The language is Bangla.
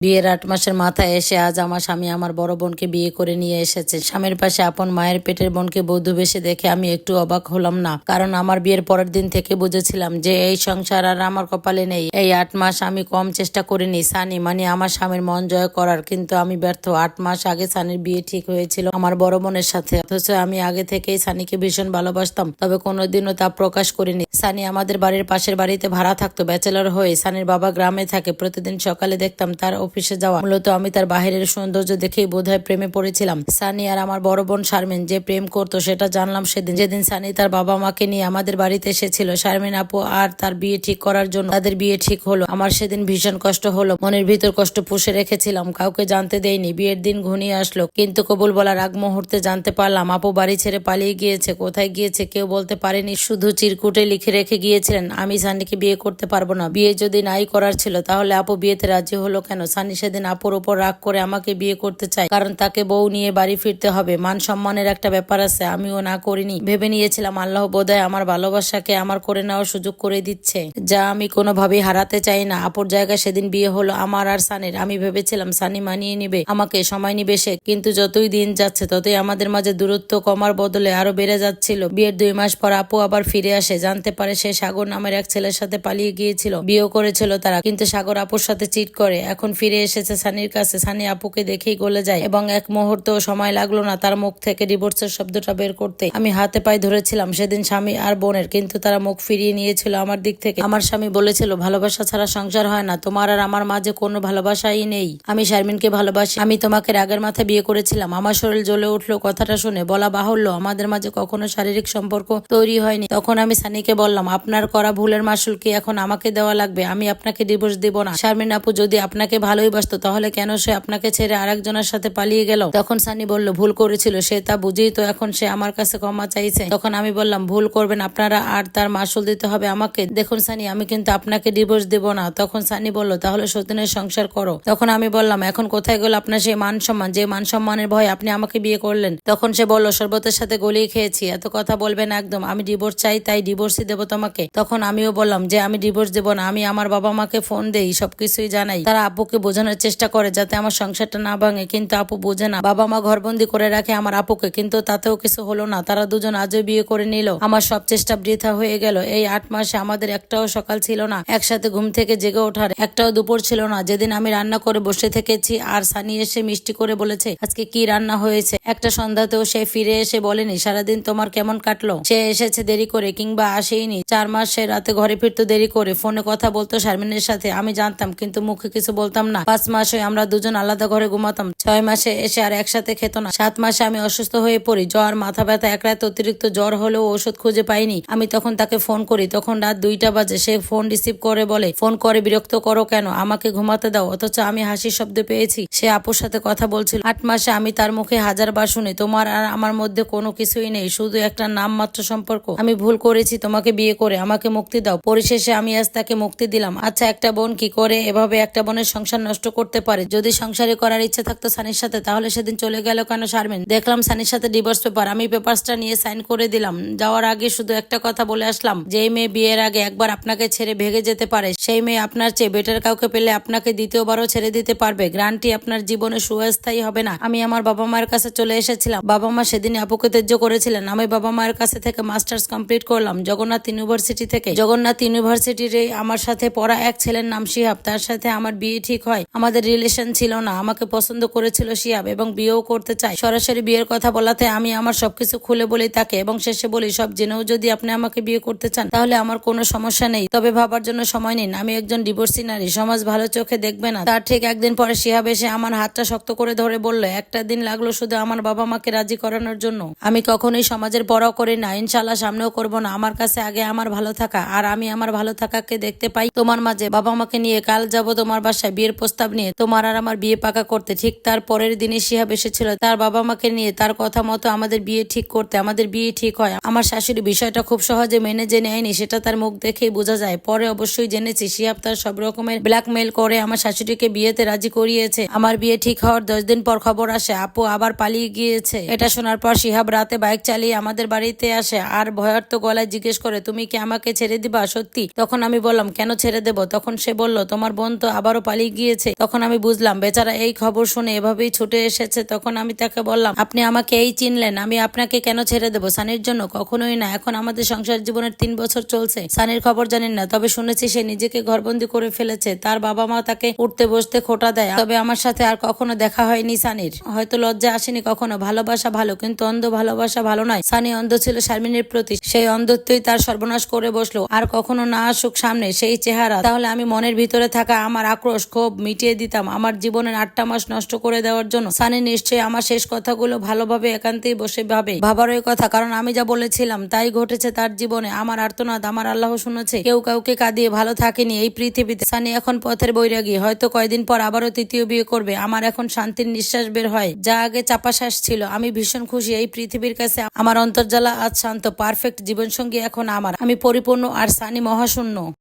বিয়ের ৮ মাসের মাথায় এসে আজ আমার স্বামী আমার বড় বোনকে বিয়ে করে নিয়ে এসেছে। স্বামীর পাশে আপন মায়ের পেটের বোনকে বধূ বেশে দেখে আমি একটু অবাক হলাম না, কারণ আমার বিয়ের পরের দিন থেকে বুঝেছিলাম যে এই সংসার আর আমার কপালে নেই। এই ৮ মাস আমি কম চেষ্টা করিনি সানি মানে আমার স্বামীর মন জয় করার, কিন্তু আমি ব্যর্থ। ৮ মাস আগে সানির বিয়ে ঠিক হয়েছিল আমার বড় বোনের সাথে, অথচ আমি আগে থেকেই সানিকে ভীষণ ভালোবাসতাম, তবে কোনোদিনও তা প্রকাশ করিনি। সানি আমাদের বাড়ির পাশের বাড়িতে ভাড়া থাকতো ব্যাচেলর হয়ে। সানির বাবা গ্রামে থাকে, প্রতিদিন সকালে দেখতাম তার অফিসে যাওয়া। মূলত আমি তার বাহিরের সৌন্দর্য দেখেই বোধহয় প্রেমে পড়েছিলাম। সানি আর আমার বড় বোন শারমিন যে প্রেম করতো সেটা জানলাম সেদিন, যেদিন সানি তার বাবা মাকে নিয়ে আমাদের বাড়িতে এসেছিল শারমিন আপু আর তার বিয়ে ঠিক করার জন্য। তাদের বিয়ে ঠিক হলো। আমার সেদিন ভীষণ কষ্ট হলো, মনের ভিতর কষ্ট পুষে রেখেছিলাম, কাউকে জানতে দেইনি। বিয়ের দিন ঘনিয়ে আসলো, কিন্তু কবুল বলার আগ মুহূর্তে জানতে পারলাম আপু বাড়ি ছেড়ে পালিয়ে গিয়েছে। কোথায় গিয়েছে কেউ বলতে পারেনি, শুধু চিরকুটে লিখে রেখে গিয়েছিলেন আমি সানিকে বিয়ে করতে পারবো না। বিয়ে যদি নাই করার ছিল তাহলে আপু বিয়েতে রাজি হলো কেন? সানি সেদিন আপুর উপর রাগ করে আমাকে বিয়ে করতে চায়, কারণ তাকে বউ নিয়ে বাড়ি ফিরতে হবে। মান সম্মানের একটা ব্যাপার আছে, আমিও না করিনি। ভেবে নিয়েছিলাম আল্লাহ বোধহয় আমার ভালোবাসাকে আমার করে নেওয়ার সুযোগ করে দিচ্ছে, যা আমি কোনোভাবেই হারাতে চাই না। আপুর জায়গায় সেদিন বিয়ে হলো আমার আর সানির। আমি ভেবেছিলাম সানি মানিয়ে নিবে, আমাকে সময় নিবে সে, কিন্তু যতই দিন যাচ্ছে ততই আমাদের মাঝে দূরত্ব কমার বদলে আরো বেড়ে যাচ্ছিল। বিয়ের 2 মাস পর আপু আবার ফিরে আসে। জানতে পারে সে সাগর নামের এক ছেলের সাথে পালিয়ে গিয়েছিল। বিয়েও করেছিল তারা, কিন্তু সাগর আপুর সাথে চিট করে। এখন ফিরে এসেছে সানির কাছে। সানি আপুকে দেখেই গলে যায় এবং এক মুহূর্তেও সময় লাগলো না তার মুখ থেকে ডিভোর্সের শব্দটা বের করতে। আমি হাতে পায়ে ধরেছিলাম সেদিন স্বামী আর বোনের, কিন্তু তারা মুখ ফিরিয়ে নিয়েছিল আমার দিক থেকে। আমার স্বামী বলেছিল ভালোবাসা ছাড়া সংসার হয় না, তোমার আর আমার মাঝে কোনো ভালোবাসাই নেই। আমি শারমিনকে ভালোবাসি, আমি তোমাকে রাগের মাথায় বিয়ে করেছিলাম। আমার শরীর জ্বলে উঠলো কথাটা শুনে। বলা বাহুল্য আমাদের মাঝে কখনো শারীরিক সম্পর্ক তৈরি হয়নি। তখন আমি সানিকে বললাম আপনার করা ভুলের মাসুল কি এখন আমাকে দেওয়া লাগবে? আমি আপনাকে ডিভোর্স দিব না। শারমিন আপু যদি আপনাকে ভালোই বাসতো তাহলে কেন সে আপনাকে ছেড়ে আরেকজনের সাথে পালিয়ে গেল? তখন সানি বলল ভুল করেছিল সে, তা বুঝেই তো এখন সে আমার কাছে ক্ষমা চাইছে। তখন আমি বললাম ভুল করবেন আপনারা আর তার মাসুল দিতে হবে আমাকে। দেখুন সানি আমি কিন্তু আপনাকে ডিভোর্স দেব না। তখন সানি বলল তাহলে সতীনের সংসার করো। তখন আমি বললাম এখন কোথায় গেল আপনার সেই মান সম্মান, যে মান সম্মানের ভয় আপনি আমাকে বিয়ে করলেন? তখন সে বলল শরবতের সাথে গলিয়ে খেয়েছি, এত কথা বলবেন একদম। আমি ডিভোর্স চাই, তাই ডিভোর্সই দেবো তোমাকে। তখন আমিও বললাম যে আমি ডিভোর্স দেব না। আমি আমার বাবা মাকে ফোন দেই, সবকিছুই জানাই। তারা আপুকে বোঝানোর চেষ্টা করে যাতে আমার সংসারটা না ভাঙে, কিন্তু আপু বোঝে না। বাবা মা ঘরবন্দি করে রাখে আমার আপুকে, কিন্তু তাতেও কিছু হলো না। তারা দুজন আজও বিয়ে করে নিল। আমার সব চেষ্টা বৃথা হয়ে গেল। এই 8 মাসে আমাদের একটাও সকাল ছিল না একসাথে ঘুম থেকে জেগে ওঠার, একটাও দুপুর ছিল না যেদিন আমি রান্না করে বসে থেকেছি আর সানি এসে মিষ্টি করে বলেছে আজকে কি রান্না হয়েছে। একটা সন্ধ্যাতেও সে ফিরে এসে বলেনি সারাদিন তোমার কেমন কাটলো। সে এসেছে দেরি করে কিংবা আসেইনি। 4 মাস সে রাতে ঘরে ফিরতো দেরি করে, ফোনে কথা বলতো শারমিনের সাথে, আমি জানতাম কিন্তু মুখে কিছু বলতাম না। 5 মাসে আমরা দুজন আলাদা ঘরে ঘুমাতাম। 6 মাসে এসে আর একসাথে খেত না। 7 মাসে আমি অসুস্থ হয়ে পড়ি, জ্বর মাথা ব্যথা, এক রাত অতিরিক্ত জ্বর হলেও ওষুধ খুঁজে পাইনি। আমি তখন তাকে ফোন করি, তখন রাত 2টা বাজে। সে ফোন রিসিভ করে বলে ফোন করে বিরক্ত করো কেন, আমাকে ঘুমাতে দাও। অথচ আমি হাসির শব্দ পেয়েছি সে আপুর সাথে কথা বলছিল। 8 মাসে আমি তার মুখে 1000 বার শুনি তোমার আর আমার মধ্যে কোনো কিছুই নেই, শুধু একটা নামমাত্র সম্পর্ক। আমি ভুল করেছি তোমাকে বিয়ে করে, আমাকে মুক্তি দাও। পরিশেষে আমি আজ তাকে মুক্তি দিলাম। আচ্ছা একটা বোন কি করে এভাবে একটা বোনের সংসার নষ্ট করতে পারে? যদি সংসারে করার ইচ্ছে থাকতো সানির সাথে তাহলে সেদিন চলে গেল কেন শারমিন? দেখলাম সানির সাথে ডিভোর্স পেপার, আমি পেপারসটা নিয়ে সাইন করে দিলাম। যাওয়ার আগে শুধু একটা কথা বলে আসলাম, যেই মেয়ে বিয়ের আগে একবার আপনাকে ছেড়ে ভেগে যেতে পারে সেই মেয়ে আপনার চেয়ে বেটার কাউকে পেলে আপনাকে দ্বিতীয়বারও ছেড়ে দিতে পারবে। গ্যারান্টি আপনার জীবনে সুস্থায়ী হবে না। আমি আমার বাবা মায়ের কাছে চলে এসেছিলাম। বাবা মা সেদিন আপুকে ত্যায্য করেছিলেন। আমি বাবা মায়ের কাছে থেকে মাস্টার্স কমপ্লিট করলাম জগন্নাথ ইউনিভার্সিটি থেকে। জগন্নাথ ইউনিভার্সিটির আমার সাথে পড়া এক ছেলের নাম শিহাব, তার সাথে আমার বিয়ে ঠিক হয়। আমাদের রিলেশন ছিল না, আমাকে পছন্দ করেছিল শিহাব এবং বিয়েও করতে চায়। সরাসরি বিয়ের কথা বলাতে আমি আমার সবকিছু খুলে বলি তাকে এবং শেষে বলি সব জেনেও যদি আপনি আমাকে বিয়ে করতে চান তাহলে আমার কোনো সমস্যা নেই, তবে ভাবার জন্য সময় নিন। আমি একজন ডিভোর্সি নারী, সমাজ ভালো চোখে দেখবে না। তার ঠিক একদিন পরে শিহাব এসে আমার হাতটা শক্ত করে ধরে বলল একটা দিন লাগলো শুধু আমার বাবা মাকে রাজি করানোর জন্য। আমি কখনোই সমাজের পরোয়া করি না, ইনশাল্লাহ সামনেও করব না। আমার কাছে আগে আমার ভালো থাকা, আর আমি আমার ভালো থাকাকে দেখতে পাই তোমার মাঝে। বাবা মাকে নিয়ে কাল যাব তোমার বাসায় বিয়ের প্রস্তাব নিয়ে তোমার আর আমার বিয়ে পাকা করতে। ঠিক তার পরের দিনে শিহাব এসেছিল তার বাবা মাকে নিয়ে, তার কথা মতো আমাদের বিয়ে ঠিক করতে। আমাদের বিয়ে ঠিক হয়। আমার শাশুড়ি বিষয়টা খুব সহজে মেনে যে নেয়নি সেটা তার মুখ দেখেই বোঝা যায়। পরে অবশ্যই জেনেছি শিহাব তার সব রকমের ব্ল্যাকমেইল করে আমার শাশুড়িকে বিয়েতে রাজি করিয়েছে। আমার বিয়ে ঠিক হওয়ার 10 দিন পর খবর আসে আপু আবার পালিয়ে গিয়েছে। এটা শোনার পর শিহাব রাতে বাইক চালিয়ে আমাদের বাড়িতে আসে আর ভয়ার্ত গলায় জিজ্ঞেস করে তুমি কি আমাকে ছেড়ে দিবা সত্যি? তখন আমি বললাম কেন ছেড়ে দেব? তখন সে বলল তোমার বোন তো আবারও পালিয়ে গিয়েছে। গিয়েছে। তখন আমি বুঝলাম বেচারা এই খবর শুনে এভাবেই ছুটে এসেছে। তখন আমি তাকে বললাম, আপনি আমাকে এই চিনলেন, আমি আপনাকে কেন ছেড়ে দেবো সানির জন্য? কখনোই না। এখন আমাদের সংসার জীবনের 3 বছর চলছে। সানির খবর জানেন না, তবে শুনেছি সে নিজেকে ঘরবন্দি করে ফেলেছে। তার বাবা মা তাকে উঠতে বসতে খোঁটা দেয়। তবে আমার সাথে আর কখনো দেখা হয়নি সানির। হয়তো লজ্জা আসেনি কখনো। ভালোবাসা ভালো, কিন্তু অন্ধ ভালোবাসা ভালো নয়। সানি অন্ধ ছিল শারমিনের প্রতি। সেই অন্ধত্বই তার সর্বনাশ করে বসলো। আর কখনো না আসুক সামনে সেই চেহারা, তাহলে আমি মনের ভিতরে থাকা আমার আক্রোশ ক্ষোভ মিটিয়ে দিতাম। আমার জীবনের 8টা মাস নষ্ট করে দেওয়ার জন্য সানি নিশ্চয়ই আমার শেষ কথাগুলো ভালোভাবে একান্তেই বসে ভাবারই কথা, কারণ আমি যা বলেছিলাম তাই ঘটেছে তার জীবনে। আমার আর্তনাদ আমার আল্লাহ শুনেছে। কেউ কাউকে কাঁদিয়ে ভালো থাকেনি এই পৃথিবীতে। সানি এখন পথের বৈরাগী, হয়তো কয়দিন পর আবারও 3য় বিয়ে করবে। আমার এখন শান্তির নিঃশ্বাস বের হয়, যা আগে চাপা শ্বাস ছিল। আমি ভীষণ খুশি এই পৃথিবীর কাছে আমার অন্তর্জালা আজ শান্ত। পারফেক্ট জীবনসঙ্গী এখন আমার। আমি পরিপূর্ণ আর সানি মহাশূন্য।